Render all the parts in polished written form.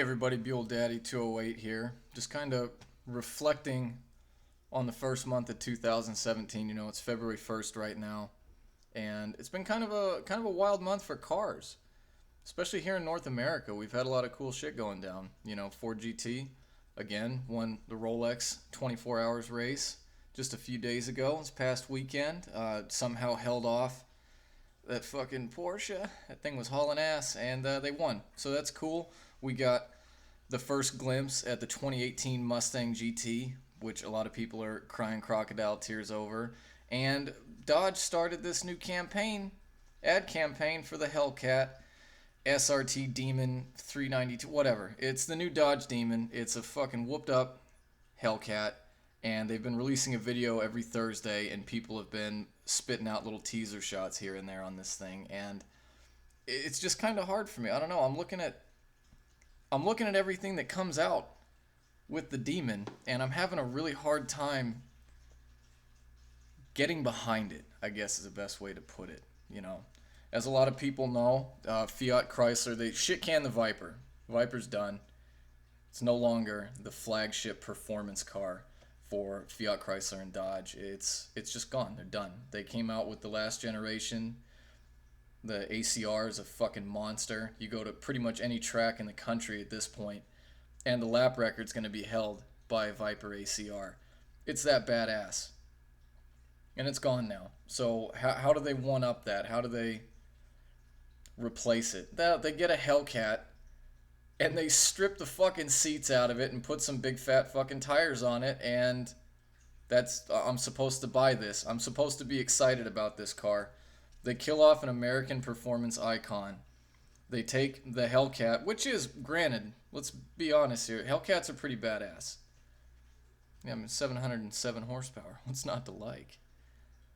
Everybody, Buell Daddy 208 here. Just kind of reflecting on the first month of 2017. You know, it's February 1st right now, and it's been kind of a wild month for cars, especially here in North America. We've had a lot of cool shit going down. You know, Ford GT again won the Rolex 24 hours race just a few days ago. This past weekend, somehow held off that fucking Porsche. That thing was hauling ass, and they won. So that's cool. We got the first glimpse at the 2018 Mustang GT, which a lot of people are crying crocodile tears over. And Dodge started this new campaign, ad campaign for the Hellcat SRT Demon 392, whatever. It's the new Dodge Demon. It's a fucking whooped up Hellcat. And they've been releasing a video every Thursday, and people have been spitting out little teaser shots here and there on this thing. And it's just kind of hard for me. I don't know. I'm looking at everything that comes out with the Demon, and I'm having a really hard time getting behind it, I guess is the best way to put it. You know, as a lot of people know, Fiat Chrysler, they shit-canned the Viper. Viper's done. It's no longer the flagship performance car for Fiat Chrysler and Dodge. It's just gone. They're done. They came out with the last generation. The ACR is a fucking monster. You go to pretty much any track in the country at this point, and the lap record's going to be held by a Viper ACR. It's that badass. And it's gone now. So how do they one-up that? How do they replace it? They get a Hellcat, and they strip the fucking seats out of it and put some big fat fucking tires on it, and I'm supposed to buy this. I'm supposed to be excited about this car. They kill off an American performance icon. They take the Hellcat, which is, granted, let's be honest here, Hellcats are pretty badass. Yeah, I mean, 707 horsepower. What's not to like?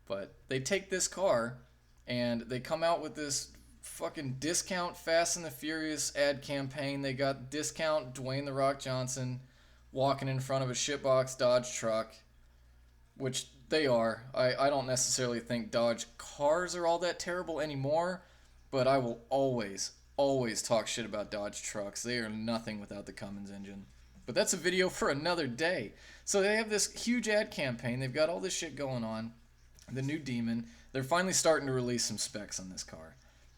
But they take this car, and they come out with this fucking discount Fast and the Furious ad campaign. They got discount Dwayne "The Rock" Johnson walking in front of a shitbox Dodge truck, which they are. I don't necessarily think Dodge cars are all that terrible anymore, but I will always talk shit about Dodge trucks. They are nothing without the Cummins engine. But that's a video for another day. So they have this huge ad campaign. They've got all this shit going on. The new Demon. They're finally starting to release some specs on this car.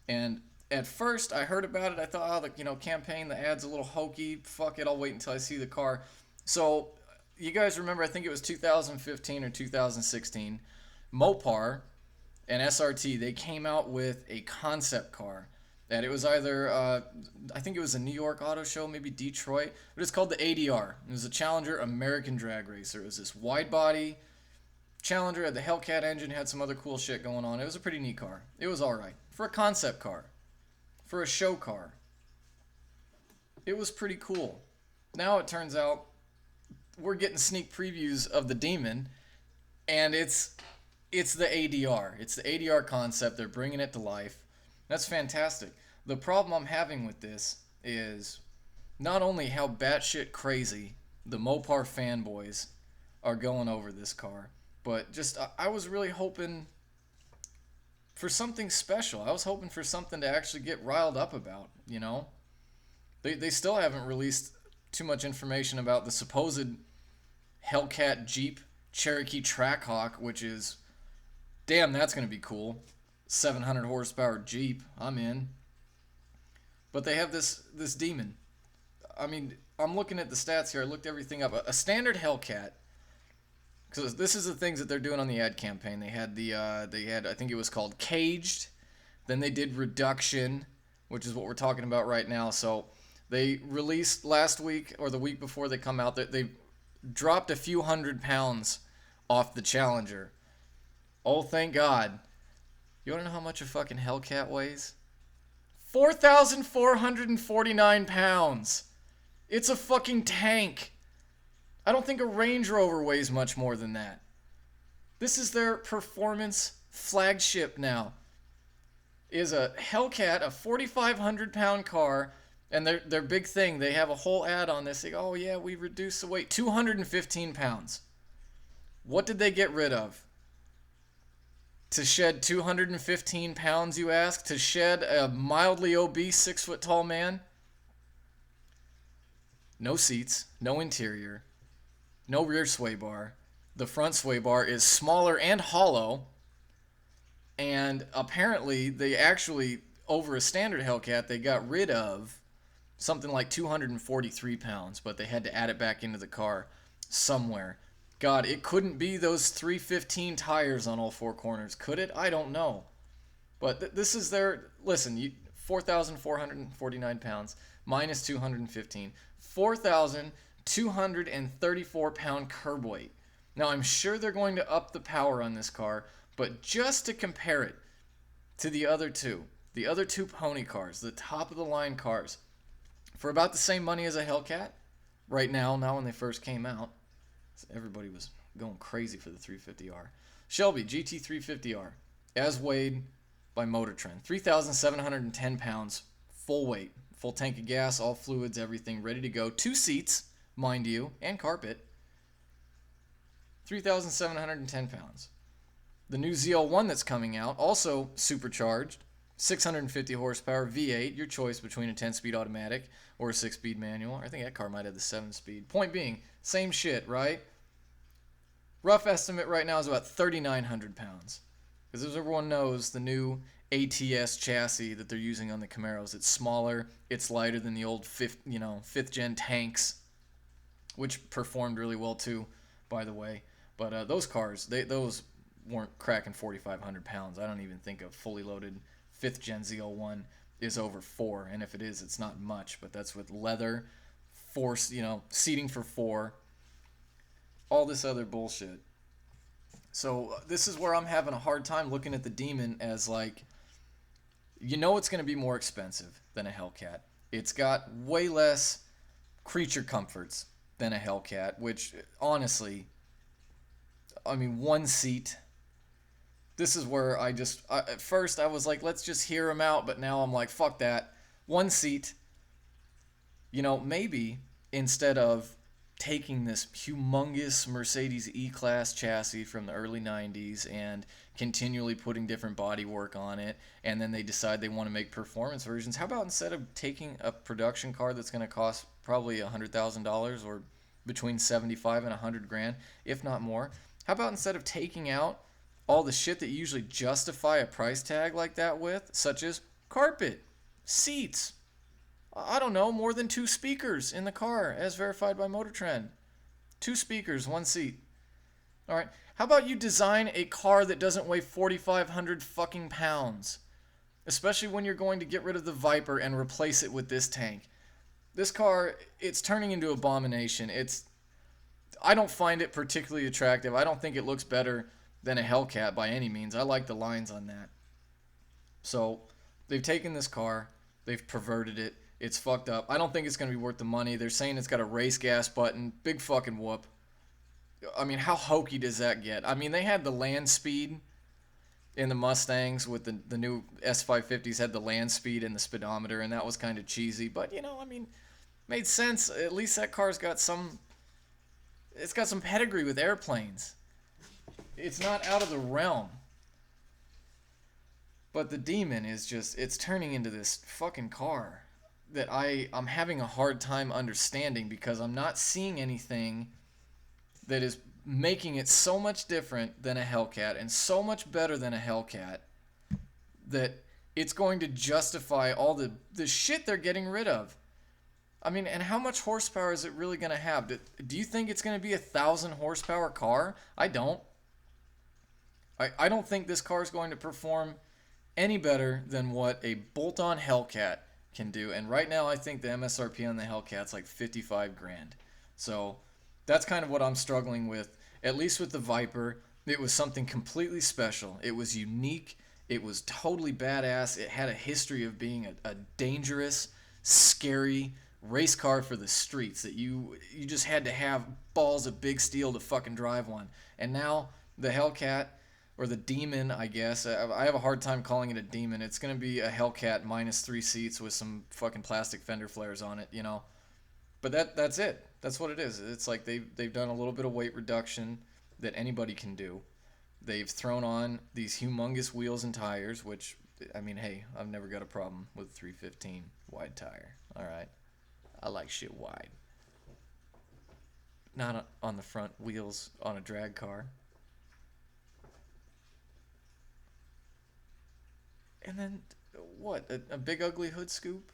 And at first, I heard about it. I thought, campaign, the ad's a little hokey. Fuck it, I'll wait until I see the car. So, you guys remember, I think it was 2015 or 2016, Mopar and SRT, they came out with a concept car. And it was either, I think it was a New York auto show, maybe Detroit, but it's called the ADR. It was a Challenger American Drag Racer. It was this wide body Challenger, had the Hellcat engine, had some other cool shit going on. It was a pretty neat car. It was alright. For a concept car. For a show car. It was pretty cool. Now it turns out we're getting sneak previews of the Demon, and it's the ADR. It's the ADR concept. They're bringing it to life. That's fantastic. The problem I'm having with this is not only how batshit crazy the Mopar fanboys are going over this car, but just I was really hoping for something special. I was hoping for something to actually get riled up about, you know? They still haven't released too much information about the supposed Hellcat Jeep Cherokee Trackhawk, which is, damn, that's going to be cool. 700 horsepower Jeep, I'm in. But they have this Demon. I mean, I'm looking at the stats here. I looked everything up. A standard Hellcat, because this is the things that they're doing on the ad campaign. They had I think it was called Caged. Then they did Reduction, which is what we're talking about right now. So they released last week or the week before they come out that they dropped a few 100 pounds off the Challenger. Oh, thank God. You want to know how much a fucking Hellcat weighs? 4,449 pounds. It's a fucking tank. I don't think a Range Rover weighs much more than that. This is their performance flagship now. Is a Hellcat, a 4,500 pound car, and their big thing, they have a whole ad on this. They go, oh yeah, we reduced the weight, 215 pounds. What did they get rid of? To shed 215 pounds, you ask? To shed a mildly obese 6-foot tall man? no seats, no interior, no rear sway bar. The front sway bar is smaller and hollow. And apparently, they actually, over a standard Hellcat, they got rid of something like 243 pounds, but they had to add it back into the car somewhere. God, it couldn't be those 315 tires on all four corners, could it? I don't know. But this is their, listen, 4,449 pounds minus 215. 4,234 pound curb weight. Now, I'm sure they're going to up the power on this car, but just to compare it to the other two pony cars, the top of the line cars, for about the same money as a Hellcat, right now when they first came out, everybody was going crazy for the 350R. Shelby GT350R, as weighed by Motor Trend, 3,710 pounds, full weight, full tank of gas, all fluids, everything ready to go. 2 seats, mind you, and carpet. 3,710 pounds. The new ZL1 that's coming out, also supercharged, 650 horsepower, V8, your choice between a 10-speed automatic or a 6-speed manual. I think that car might have the 7-speed. Point being, same shit, right? Rough estimate right now is about 3,900 pounds. Because as everyone knows, the new ATS chassis that they're using on the Camaros, it's smaller, it's lighter than the old fifth gen tanks, which performed really well too, by the way. But those cars, those weren't cracking 4,500 pounds. I don't even think a fully loaded 5th gen ZL1 is over 4, and if it is, it's not much, but that's with leather, seating for 4, all this other bullshit. So this is where I'm having a hard time looking at the Demon as like, it's going to be more expensive than a Hellcat. It's got way less creature comforts than a Hellcat, which honestly, I mean, 1 seat. This is where at first I was like, let's just hear him out, but now I'm like, fuck that. 1 seat. Maybe instead of taking this humongous Mercedes E-Class chassis from the early 90s and continually putting different bodywork on it, and then they decide they want to make performance versions, how about instead of taking a production car that's going to cost probably $100,000 or between 75 and 100 grand, if not more, how about instead of taking out all the shit that you usually justify a price tag like that with, such as carpet, seats, I don't know, more than 2 speakers in the car, as verified by Motor Trend. 2 speakers, 1 seat. All right. How about you design a car that doesn't weigh 4,500 fucking pounds? Especially when you're going to get rid of the Viper and replace it with this tank. This car, it's turning into abomination. I don't find it particularly attractive. I don't think it looks better than a Hellcat by any means. I like the lines on that. So they've taken this car, they've perverted it. It's fucked up. I don't think it's going to be worth the money. They're saying it's got a race gas button. Big fucking whoop. I mean, how hokey does that get? I mean, they had the land speed in the Mustangs with the new S550s had the land speed and the speedometer, and that was kind of cheesy. But, made sense. At least that car's got it's got some pedigree with airplanes. It's not out of the realm. But the Demon is it's turning into this fucking car that I'm having a hard time understanding because I'm not seeing anything that is making it so much different than a Hellcat and so much better than a Hellcat that it's going to justify all the shit they're getting rid of. I mean, and how much horsepower is it really going to have? Do you think it's going to be a 1,000 horsepower car? I don't. I don't think this car is going to perform any better than what a bolt-on Hellcat can do. And right now I think the MSRP on the Hellcat's like 55 grand. So that's kind of what I'm struggling with. At least with the Viper, it was something completely special. It was unique. It was totally badass. It had a history of being a dangerous, scary race car for the streets that you just had to have balls of big steel to fucking drive one. And now the Hellcat, or the Demon, I guess. I have a hard time calling it a Demon. It's going to be a Hellcat minus 3 seats with some fucking plastic fender flares on it, But that's it. That's what it is. It's like they've done a little bit of weight reduction that anybody can do. They've thrown on these humongous wheels and tires, which, I mean, hey, I've never got a problem with a 315 wide tire. All right. I like shit wide. Not on the front wheels on a drag car. And then, what? A big ugly hood scoop?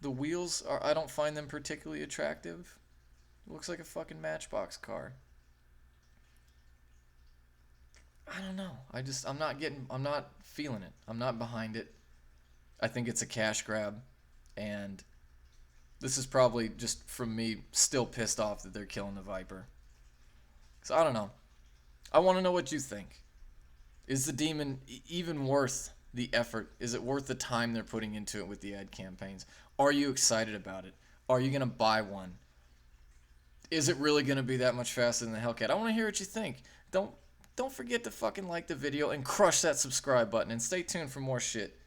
The wheels are. I don't find them particularly attractive. It looks like a fucking Matchbox car. I don't know. I'm not getting. I'm not feeling it. I'm not behind it. I think it's a cash grab. And this is probably just from me still pissed off that they're killing the Viper. So I don't know. I want to know what you think. Is the Demon even worth the effort? Is it worth the time they're putting into it with the ad campaigns? Are you excited about it? Are you going to buy one? Is it really going to be that much faster than the Hellcat? I want to hear what you think. Don't forget to fucking like the video and crush that subscribe button and stay tuned for more shit.